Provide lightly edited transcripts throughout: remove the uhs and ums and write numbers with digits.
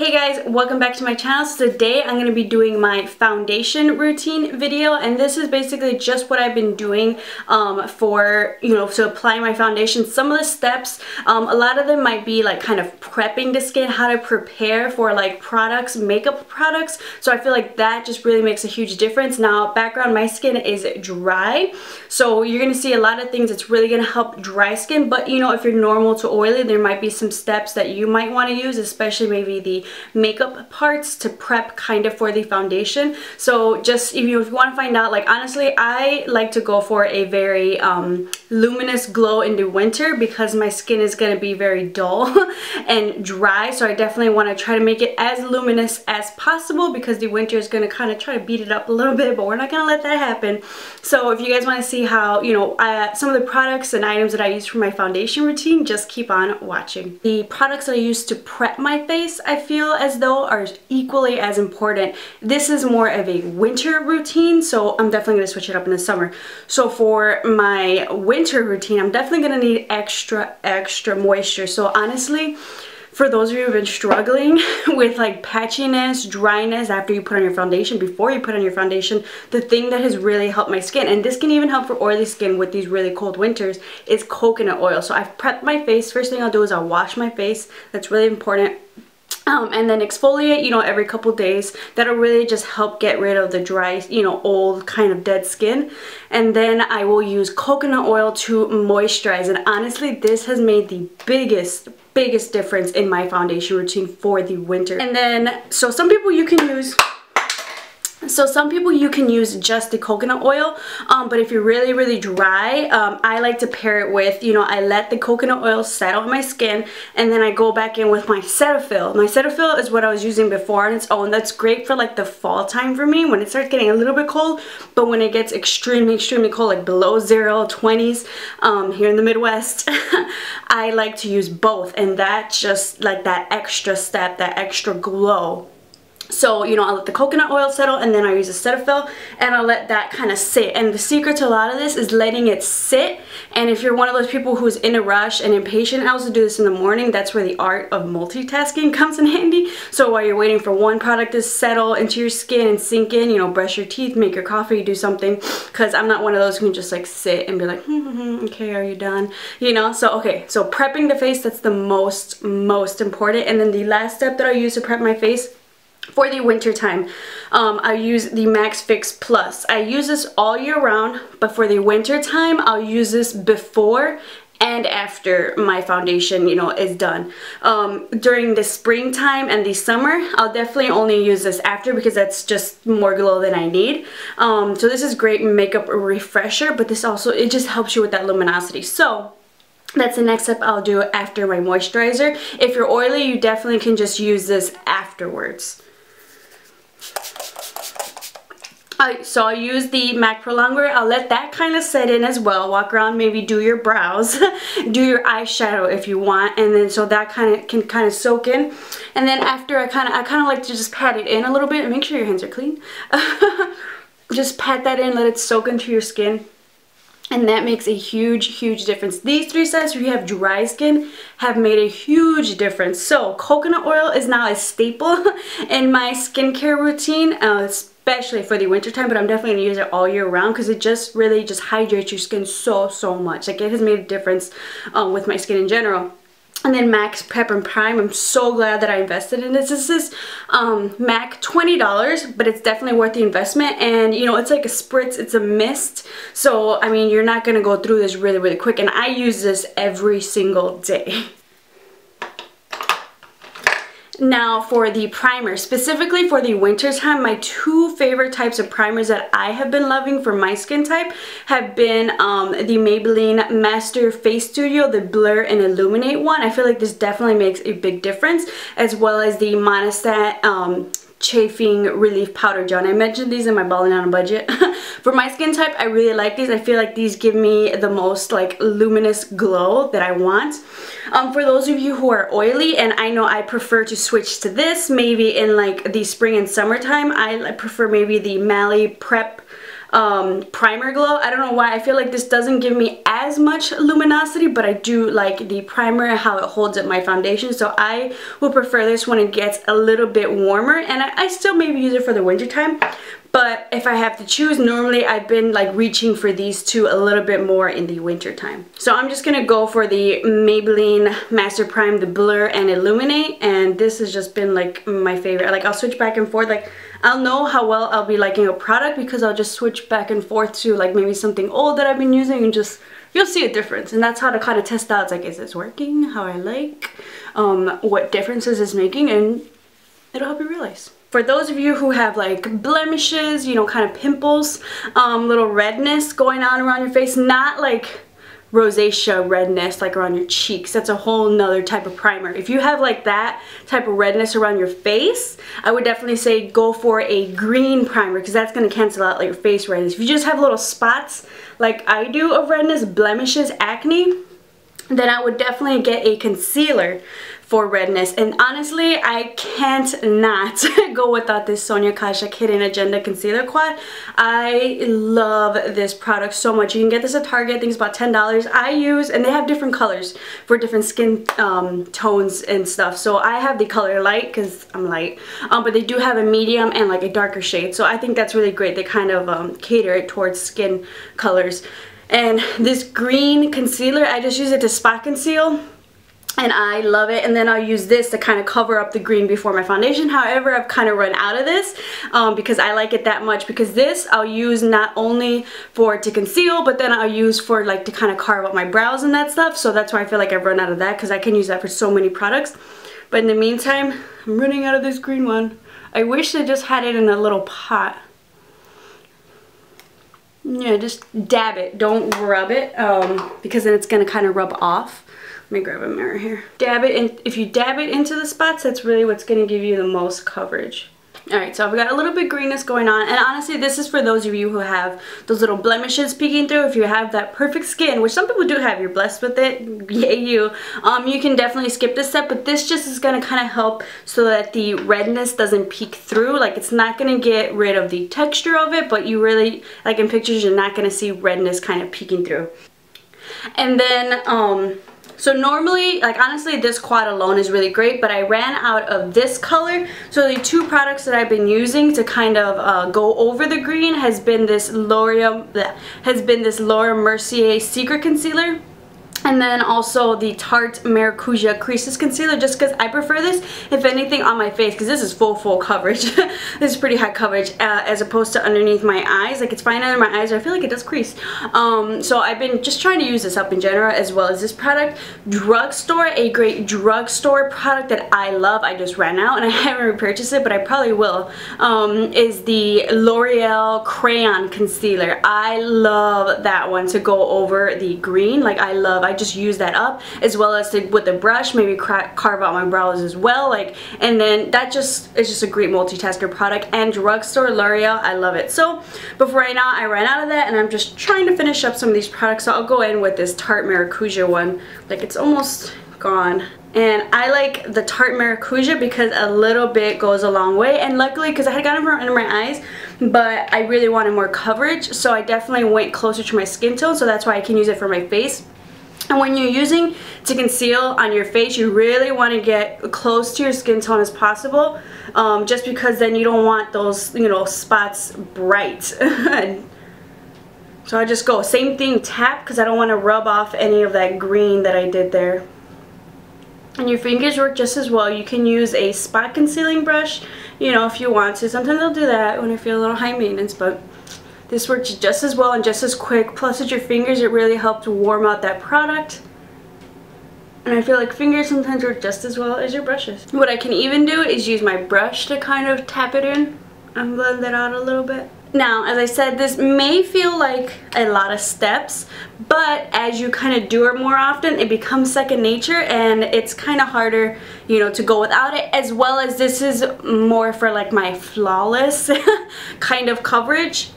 Hey guys, welcome back to my channel. So today I'm going to be doing my foundation routine video, and this is basically just what I've been doing to apply my foundation. Some of the steps, a lot of them might be like kind of prepping the skin, how to prepare for like products, makeup products. So I feel like that just really makes a huge difference. Now, background, my skin is dry, so you're going to see a lot of things that's really going to help dry skin. But you know, if you're normal to oily, there might be some steps that you might want to use, especially maybe the makeup parts to prep kind of for the foundation. So just if you want to find out, like honestly, I like to go for a very luminous glow in the winter because my skin is going to be very dull and dry. So I definitely want to try to make it as luminous as possible because the winter is going to kind of try to beat it up a little bit, but we're not going to let that happen. So if you guys want to see how, you know, some of the products and items that I use for my foundation routine, just keep on watching. The products that I use to prep my face, I feel as though are equally as important. This is more of a winter routine, so I'm definitely going to switch it up in the summer. So for my winter routine, I'm definitely going to need extra moisture. So honestly, for those of you who have been struggling with like patchiness, dryness after you put on your foundation, before you put on your foundation, the thing that has really helped my skin, and this can even help for oily skin with these really cold winters, is coconut oil. So I've prepped my face. First thing I'll do is I'll wash my face. That's really important. And then exfoliate, you know, every couple days. That'll really just help get rid of the dry, you know, old kind of dead skin. And then I will use coconut oil to moisturize. And honestly, this has made the biggest difference in my foundation routine for the winter. And then, so some people you can use just the coconut oil, but if you're really dry, I like to pair it with, you know, I let the coconut oil settle on my skin, and then I go back in with my Cetaphil. My Cetaphil is what I was using before on its own. That's great for like the fall time for me when it starts getting a little bit cold, but when it gets extremely cold, like below 20s here in the Midwest, I like to use both, and that just like that extra step, that extra glow. So, you know, I'll let the coconut oil settle, and then I use a Cetaphil, and I'll let that kind of sit. And the secret to a lot of this is letting it sit. And if you're one of those people who's in a rush and impatient, I also do this in the morning. That's where the art of multitasking comes in handy. So while you're waiting for one product to settle into your skin and sink in, you know, brush your teeth, make your coffee, do something. Because I'm not one of those who can just like sit and be like, okay, are you done? You know, so okay, so prepping the face, that's the most important. And then the last step that I use to prep my face for the winter time, I use the Max Fix Plus. I use this all year round, but for the winter time, I'll use this before and after my foundation, you know, is done. During the springtime and the summer, I'll definitely only use this after because that's just more glow than I need. So this is great makeup refresher, but this also, it just helps you with that luminosity. So that's the next step I'll do after my moisturizer. If you're oily, you definitely can just use this afterwards. So I'll use the MAC Pro Longwear. I'll let that kind of set in as well. Walk around, maybe do your brows, do your eyeshadow if you want, and then so that can kind of soak in. And then after, I kind of like to just pat it in a little bit and make sure your hands are clean. Just pat that in, let it soak into your skin. And that makes a huge difference. These three steps, if you have dry skin, have made a huge difference. So coconut oil is now a staple in my skincare routine, especially for the winter time, but I'm definitely going to use it all year round because it just really just hydrates your skin so much. Like, it has made a difference with my skin in general. And then Max Prep and Prime, I'm so glad that I invested in this. This is MAC $20, but it's definitely worth the investment. And you know, it's like a spritz, it's a mist. So, I mean, you're not gonna go through this really quick. And I use this every single day. Now for the primer, specifically for the winter time, my two favorite types of primers that I have been loving for my skin type have been the Maybelline Master Face Studio, the Blur and Illuminate one. I feel like this definitely makes a big difference, as well as the Monistat Chaffing Relief Powder Gel. And I mentioned these in my Ballin on a Budget. For my skin type, I really like these. I feel like these give me the most like luminous glow that I want. For those of you who are oily, and I know I prefer to switch to this maybe in like the spring and summertime, I prefer maybe the Mally Prep primer glow. I don't know why. I feel like this doesn't give me as much luminosity, but I do like the primer and how it holds up my foundation. So I will prefer this when it gets a little bit warmer, and I still maybe use it for the winter time. But if I have to choose, normally I've been like reaching for these two a little bit more in the winter time. So I'm just gonna go for the Maybelline Master Prime, the Blur and Illuminate, and this has just been like my favorite. Like I'll switch back and forth. Like I'll know how well I'll be liking a product because I'll just switch back and forth to like maybe something old that I've been using, and just you'll see a difference. And that's how to kind of test out. It's like, is this working how I like? What differences it's making, and it'll help you realize. For those of you who have like blemishes, you know, kind of pimples, little redness going on around your face, not like rosacea redness like around your cheeks. That's a whole nother type of primer. If you have like that type of redness around your face, I would definitely say go for a green primer because that's going to cancel out like your face redness. If you just have little spots like I do of redness, blemishes, acne, then I would definitely get a concealer for redness. And honestly, I can't not go without this Sonia Kashuk Hidden Agenda Concealer Quad. I love this product so much. You can get this at Target. I think it's about $10. I use, and they have different colors for different skin tones and stuff. So I have the color light because I'm light, but they do have a medium and like a darker shade. So I think that's really great. They kind of cater it towards skin colors. And this green concealer, I just use it to spot conceal, and I love it. And then I'll use this to kind of cover up the green before my foundation. However, I've kind of run out of this because I like it that much, because this I'll use not only for to conceal, but then I'll use for like to kind of carve up my brows and that stuff. So that's why I feel like I've run out of that, because I can use that for so many products. But in the meantime, I'm running out of this green one. I wish they just had it in a little pot. Yeah, just dab it, don't rub it, because then it's gonna kind of rub off. Let me grab a mirror here. Dab it, and if you dab it into the spots, that's really what's gonna give you the most coverage. Alright, so I've got a little bit of greenness going on, and honestly this is for those of you who have those little blemishes peeking through. If you have that perfect skin, which some people do have, you're blessed with it, yay you, you can definitely skip this step, but this just is going to kind of help so that the redness doesn't peek through. Like, it's not going to get rid of the texture of it, but you really, like in pictures, you're not going to see redness kind of peeking through. And then so normally, like honestly, this quad alone is really great, but I ran out of this color. So the two products that I've been using to kind of go over the green has been this Laura Mercier Secret Concealer, and then also the Tarte Maracuja Creaseless Concealer, just because I prefer this, if anything, on my face, because this is full coverage. This is pretty high coverage, as opposed to underneath my eyes. Like, it's fine under my eyes, I feel like it does crease. So I've been just trying to use this up in general, as well as this product. Drugstore, a great drugstore product that I love, I just ran out and I haven't repurchased it, but I probably will, is the L'Oreal Crayon Concealer. I love that one to go over the green. Like, I just use that up, as well as with the brush, maybe carve out my brows as well. Like, and then that just is just a great multitasker product. And drugstore L'Oreal, I love it. So, but for right now, I ran out of that, and I'm just trying to finish up some of these products. So I'll go in with this Tarte Maracuja one. Like, it's almost gone. And I like the Tarte Maracuja because a little bit goes a long way, and luckily, because I had gotten it under my eyes, but I really wanted more coverage, so I definitely went closer to my skin tone, so that's why I can use it for my face. And when you're using to conceal on your face, you really want to get close to your skin tone as possible, just because then you don't want those, you know, spots bright. So I just go, same thing, tap, because I don't want to rub off any of that green that I did there. And your fingers work just as well. You can use a spot concealing brush, you know, if you want to. Sometimes I'll do that when I feel a little high maintenance, but this works just as well and just as quick. Plus with your fingers, it really helps warm out that product. And I feel like fingers sometimes work just as well as your brushes. What I can even do is use my brush to kind of tap it in and blend it out a little bit. Now, as I said, this may feel like a lot of steps, but as you kind of do it more often, it becomes second nature, and it's kind of harder, you know, to go without it, as well as this is more for like my flawless kind of coverage.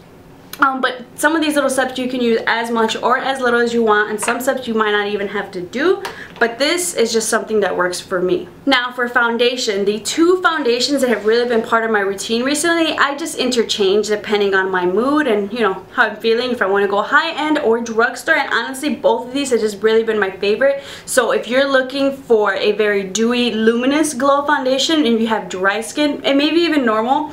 But some of these little steps you can use as much or as little as you want, and some steps you might not even have to do, but this is just something that works for me. Now for foundation, the two foundations that have really been part of my routine recently, I just interchange depending on my mood and, you know, how I'm feeling, if I want to go high-end or drugstore, and honestly both of these have just really been my favorite. So if you're looking for a very dewy, luminous glow foundation and you have dry skin, and maybe even normal,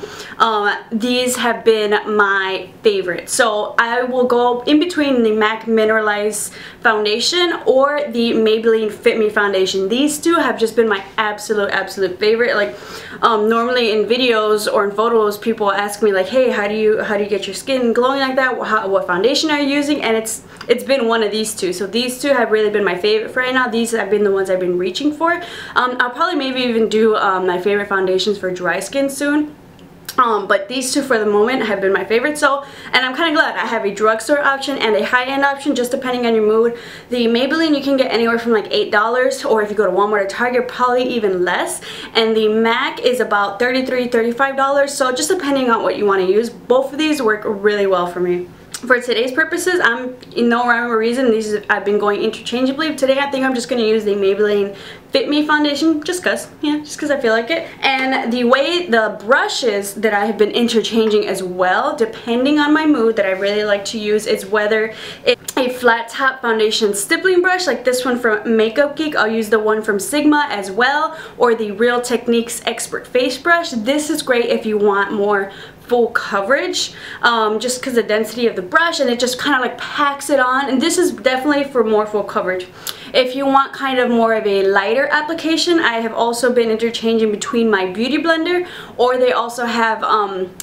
these have been my favorite. So I will go in between the MAC Mineralize foundation or the Maybelline Fit Me foundation. These two have just been my absolute favorite. Like normally in videos or in photos, people ask me like, hey, how do you get your skin glowing like that? What foundation are you using? And it's been one of these two. So these two have really been my favorite for right now. These have been the ones I've been reaching for. I'll probably maybe even do my favorite foundations for dry skin soon. But these two for the moment have been my favorite. So, and I'm kind of glad I have a drugstore option and a high-end option, just depending on your mood. The Maybelline you can get anywhere from like $8, or if you go to Walmart or Target, probably even less. And the MAC is about $33, $35. So just depending on what you want to use, both of these work really well for me. For today's purposes, I'm in no rhyme or reason. I've been going interchangeably. Today I think I'm just going to use the Maybelline Fit Me foundation just cause I feel like it. And the brushes that I have been interchanging as well, depending on my mood, that I really like to use is whether it's a flat top foundation stippling brush like this one from Makeup Geek. I'll use the one from Sigma as well, or the Real Techniques Expert Face Brush. This is great if you want more full coverage, just because the density of the brush, and it just kind of like packs it on. And this is definitely for more full coverage. If you want kind of more of a lighter application, I have also been interchanging between my beauty blender, or they also have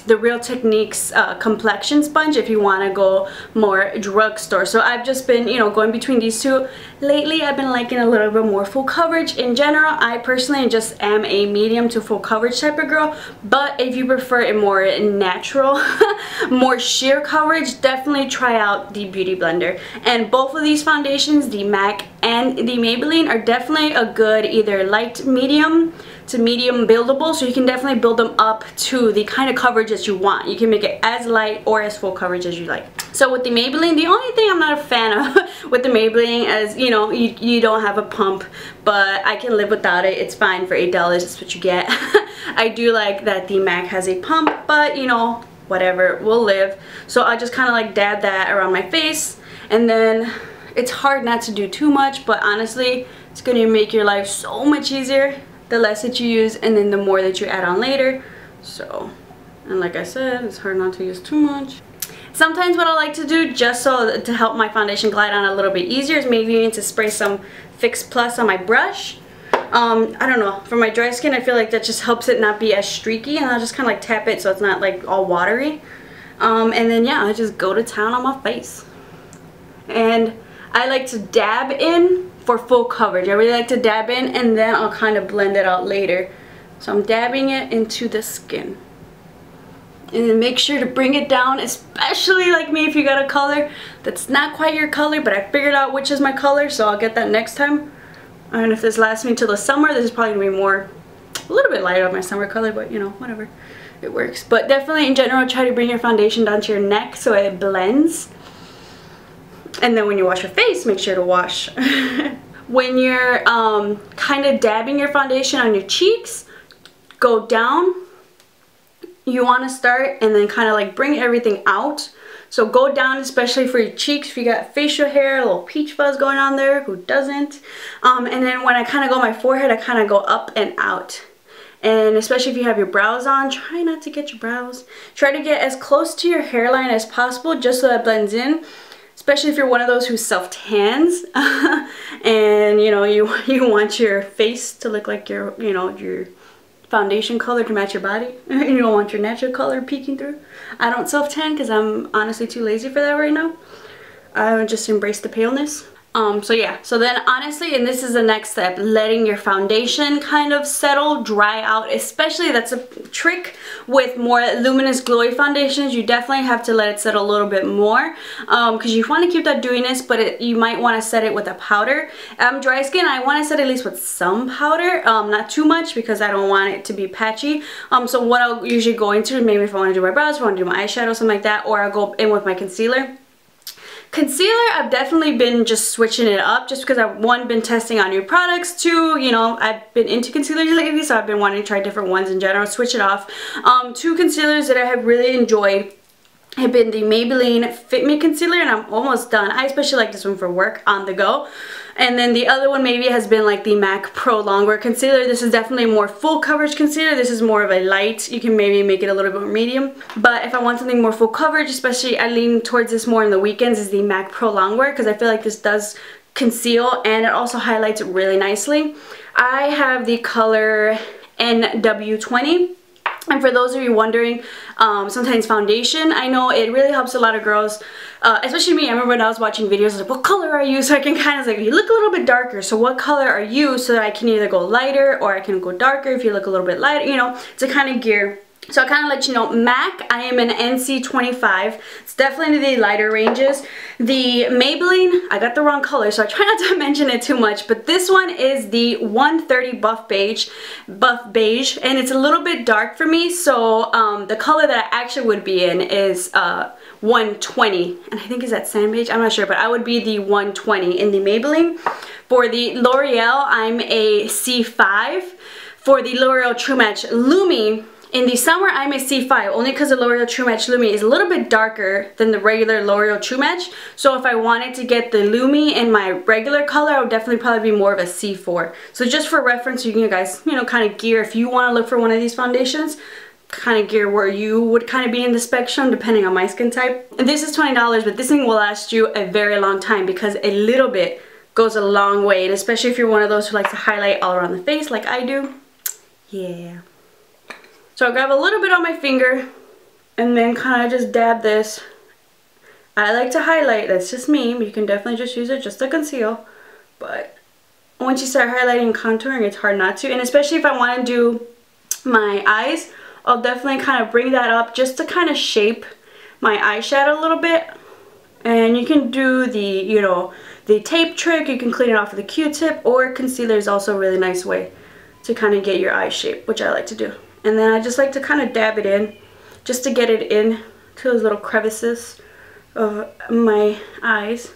the Real Techniques complexion sponge if you want to go more drugstore. So I've just been, you know, going between these two. Lately I've been liking a little bit more full coverage. In general, I personally just am a medium to full coverage type of girl, but if you prefer a more natural, more sheer coverage, definitely try out the beauty blender. And both of these foundations, the MAC and the Maybelline, are definitely a good either light medium to medium buildable, so you can definitely build them up to the kind of coverage that you want. You can make it as light or as full coverage as you like. So with the Maybelline, the only thing I'm not a fan of with the Maybelline, as you know, you don't have a pump, but I can live without it. It's fine for $8, that's what you get. I do like that the MAC has a pump, but you know, whatever, we'll live. So I just kind of like dab that around my face, and then it's hard not to do too much, but honestly, it's going to make your life so much easier the less that you use, and then the more that you add on later. So, and like I said, it's hard not to use too much. Sometimes what I like to do, just so to help my foundation glide on a little bit easier, is maybe to spray some Fix Plus on my brush. I don't know, for my dry skin I feel like that just helps it not be as streaky, and I'll just kind of like tap it so it's not like all watery. And then yeah, I just go to town on my face. And I like to dab in for full coverage. I really like to dab in, and then I'll kind of blend it out later. So I'm dabbing it into the skin. And then make sure to bring it down, especially like me if you got a color that's not quite your color, but I figured out which is my color, so I'll get that next time. And if this lasts me till the summer, this is probably going to be a little bit lighter of my summer color, but you know, whatever. It works. But definitely in general, try to bring your foundation down to your neck so it blends. And then when you wash your face, make sure to wash. When you're kind of dabbing your foundation on your cheeks, go down. You want to start and then kind of like bring everything out. So go down, especially for your cheeks. If you got facial hair, a little peach fuzz going on there, who doesn't? And then when I kind of go my forehead, I kind of go up and out. And especially if you have your brows on, try not to get your brows. Try to get as close to your hairline as possible, just so that blends in. Especially if you're one of those who self-tans and you know you want your face to look like your foundation color to match your body. You don't want your natural color peeking through. I don't self-tan because I'm honestly too lazy for that right now. I just embrace the paleness. So yeah, so then honestly, and this is the next step, letting your foundation kind of settle, dry out, especially that's a trick with more luminous glowy foundations. You definitely have to let it settle a little bit more because you want to keep that dewiness, but you might want to set it with a powder. I'm dry skin, I want to set at least with some powder, not too much because I don't want it to be patchy. So what I'll usually go into, maybe if I want to do my brows, if I want to do my eyeshadow, something like that, or I'll go in with my concealer. Concealer, I've definitely been just switching it up just because I've, one, been testing on new products, two, you know, I've been into concealers lately, so I've been wanting to try different ones in general, switch it off. Two concealers that I have really enjoyed have been the Maybelline Fit Me Concealer, and I'm almost done. I especially like this one for work, on the go. And then the other one maybe has been like the MAC Pro Longwear Concealer. This is definitely a more full coverage concealer. This is more of a light. You can maybe make it a little bit more medium. But if I want something more full coverage, especially I lean towards this more in the weekends, is the MAC Pro Longwear, because I feel like this does conceal and it also highlights really nicely. I have the color NW20. And for those of you wondering, sometimes foundation, I know it really helps a lot of girls, especially me. I remember when I was watching videos, I was like, what color are you? So I can kind of like, you look a little bit darker, so what color are you? So that I can either go lighter or I can go darker if you look a little bit lighter, you know, to kind of gear. So I kind of let you know, MAC, I am an NC25. It's definitely the lighter ranges. The Maybelline, I got the wrong color, so I try not to mention it too much, but this one is the 130 Buff Beige, and it's a little bit dark for me, so the color that I actually would be in is 120, and I think is that Sand Beige? I'm not sure, but I would be the 120 in the Maybelline. For the L'Oreal, I'm a C5. For the L'Oreal True Match Lumi, in the summer, I'm a C5, only because the L'Oreal True Match Lumi is a little bit darker than the regular L'Oreal True Match. So if I wanted to get the Lumi in my regular color, I would definitely probably be more of a C4. So just for reference, you can guys, you know, kind of gear, if you want to look for one of these foundations, kind of gear where you would kind of be in the spectrum depending on my skin type. And this is $20, but this thing will last you a very long time because a little bit goes a long way, and especially if you're one of those who likes to highlight all around the face like I do. Yeah. So I'll grab a little bit on my finger and then kind of just dab this. I like to highlight, that's just me, but you can definitely just use it just to conceal. But once you start highlighting and contouring, it's hard not to. And especially if I want to do my eyes, I'll definitely kind of bring that up just to kind of shape my eyeshadow a little bit. And you can do the, you know, the tape trick, you can clean it off with a Q-tip, or concealer is also a really nice way to kind of get your eye shape, which I like to do. And then I just like to kind of dab it in just to get it in to those little crevices of my eyes.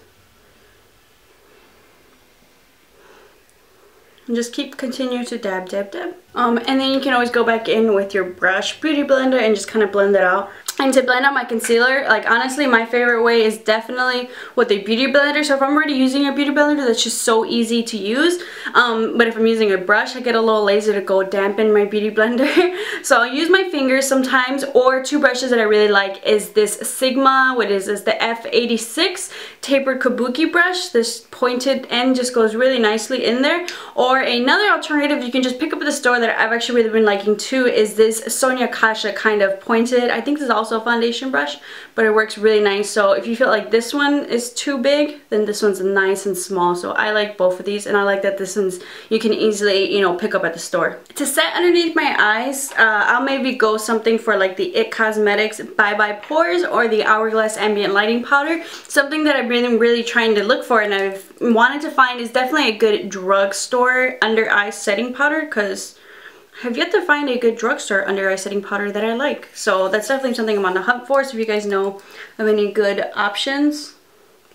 And just continue to dab, dab, dab. And then you can always go back in with your brush beauty blender and just kind of blend it out. And to blend out my concealer, like honestly my favorite way is definitely with a beauty blender. So if I'm already using a beauty blender, that's just so easy to use. But if I'm using a brush, I get a little lazy to go dampen my beauty blender. So I'll use my fingers sometimes, or two brushes that I really like is this Sigma, what is this, the F86 tapered kabuki brush. This pointed end just goes really nicely in there. Or another alternative you can just pick up at the store that I've actually really been liking too is this Sonia Kashuk kind of pointed, I think this is also a foundation brush, but it works really nice. So if you feel like this one is too big, then this one's nice and small. So I like both of these, and I like that this one's, you can easily, you know, pick up at the store. To set underneath my eyes, I'll maybe go something for like the IT Cosmetics Bye Bye Pores or the Hourglass Ambient Lighting Powder. Something that I've been really trying to look for and I've wanted to find is definitely a good drugstore under eye setting powder, because I have yet to find a good drugstore under eye setting powder that I like. So that's definitely something I'm on the hunt for. So if you guys know of any good options,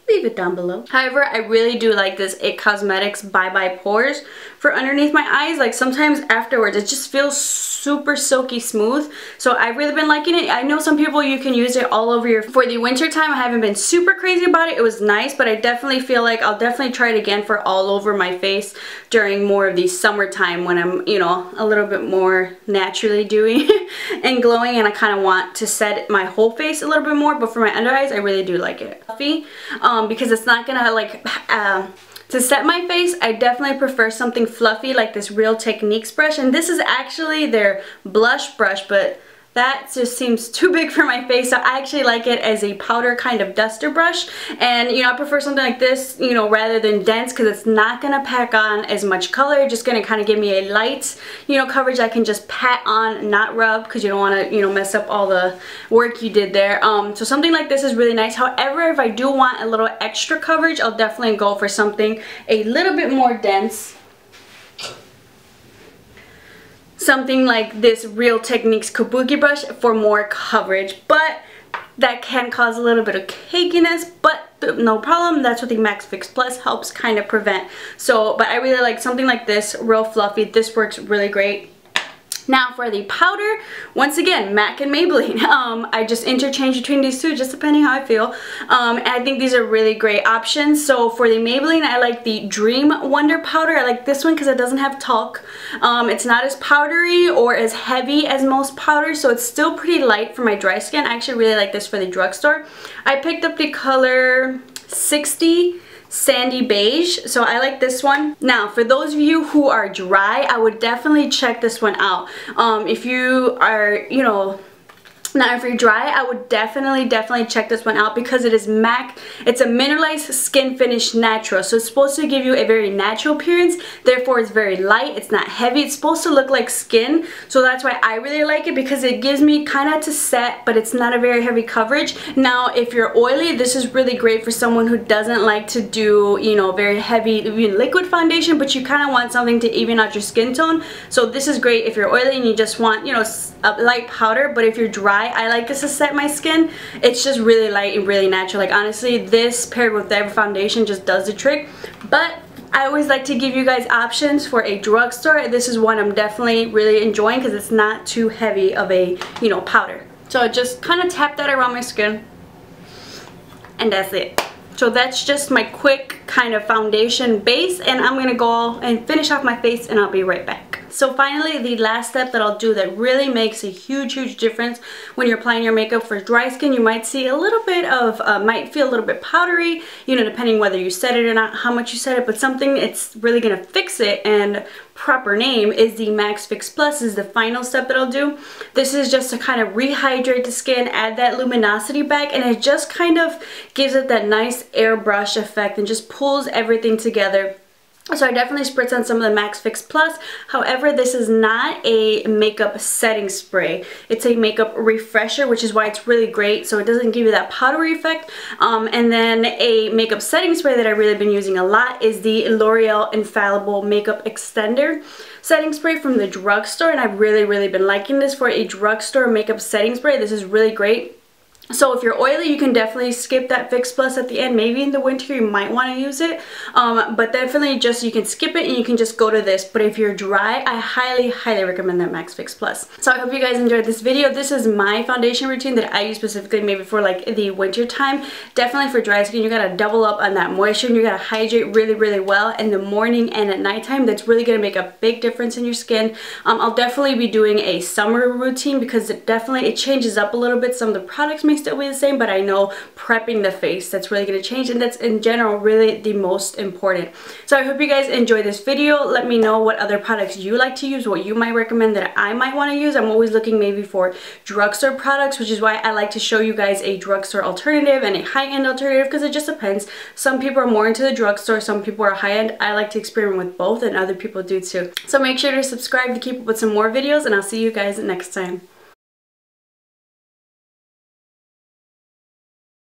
leave it down below. However, I really do like this IT Cosmetics Bye Bye Pores for underneath my eyes. Like sometimes afterwards, it just feels super silky smooth. So I've really been liking it. I know some people you can use it all over your, for the winter time, I haven't been super crazy about it. It was nice, but I definitely feel like I'll definitely try it again for all over my face during more of the summertime when I'm, you know, a little bit more naturally dewy and glowing, and I kind of want to set my whole face a little bit more. But for my under eyes, I really do like it. Because it's not gonna like to set my face, I definitely prefer something fluffy like this Real Techniques brush, and this is actually their blush brush, but that just seems too big for my face, so I actually like it as a powder kind of duster brush. And you know, I prefer something like this, you know, rather than dense, because it's not gonna pack on as much color. It's just gonna kind of give me a light, you know, coverage I can just pat on, not rub, because you don't want to, you know, mess up all the work you did there. So something like this is really nice. However, if I do want a little extra coverage, I'll definitely go for something a little bit more dense. Something like this Real Techniques Kabuki brush for more coverage, but that can cause a little bit of cakiness, but no problem. That's what the Max Fix Plus helps kind of prevent. So, but I really like something like this, real fluffy. This works really great. Now for the powder, once again, MAC and Maybelline. I just interchange between these two, just depending how I feel. And I think these are really great options. So for the Maybelline, I like the Dream Wonder powder. I like this one because it doesn't have talc. It's not as powdery or as heavy as most powders, so it's still pretty light for my dry skin. I actually really like this for the drugstore. I picked up the color 60 Sandy Beige, so I like this one. Now for those of you who are dry, I would definitely check this one out. If you are, you know, now if you're dry, I would definitely check this one out, because it is MAC. It's a Mineralize Skin Finish Natural, so it's supposed to give you a very natural appearance. Therefore, it's very light. It's not heavy. It's supposed to look like skin, so that's why I really like it, because it gives me kind of to set, but it's not a very heavy coverage. Now, if you're oily, this is really great for someone who doesn't like to do, you know, very heavy liquid foundation, but you kind of want something to even out your skin tone. So this is great if you're oily and you just want, you know, a light powder. But if you're dry, I like this to set my skin. It's just really light and really natural. Like honestly, this paired with whatever foundation just does the trick. But I always like to give you guys options for a drugstore. This is one I'm definitely really enjoying because it's not too heavy of a, you know, powder. So I just kind of tap that around my skin, and that's it. So that's just my quick kind of foundation base, and I'm gonna go and finish off my face, and I'll be right back. So finally, the last step that I'll do that really makes a huge difference when you're applying your makeup for dry skin. You might see a little bit of, might feel a little bit powdery, you know, depending whether you set it or not, how much you set it, but something it's really gonna fix it, and proper name is the Max Fix Plus. Is the final step that I'll do. This is just to kind of rehydrate the skin, add that luminosity back, and it just kind of gives it that nice airbrush effect and just pulls everything together. So I definitely spritz on some of the Max Fix Plus. However, this is not a makeup setting spray. It's a makeup refresher, which is why it's really great. So it doesn't give you that powdery effect. And then a makeup setting spray that I've really been using a lot is the L'Oreal Infallible Makeup Extender setting spray from the drugstore. And I've really been liking this for a drugstore makeup setting spray. This is really great. So if you're oily, you can definitely skip that Fix Plus at the end. Maybe in the winter you might want to use it, but definitely just you can skip it and you can just go to this. But if you're dry, I highly recommend that Max Fix Plus. So I hope you guys enjoyed this video. This is my foundation routine that I use specifically maybe for like the winter time. Definitely for dry skin, you gotta double up on that moisture and you gotta hydrate really well in the morning and at nighttime. That's really gonna make a big difference in your skin. I'll definitely be doing a summer routine because it changes up a little bit. Some of the products may still be the same, but I know prepping the face, that's really going to change, and that's in general really the most important. So I hope you guys enjoyed this video. Let me know what other products you like to use, what you might recommend that I might want to use. I'm always looking maybe for drugstore products, which is why I like to show you guys a drugstore alternative and a high-end alternative, because it just depends. Some people are more into the drugstore, some people are high-end. I like to experiment with both, and other people do too. So make sure to subscribe to keep up with some more videos, and I'll see you guys next time.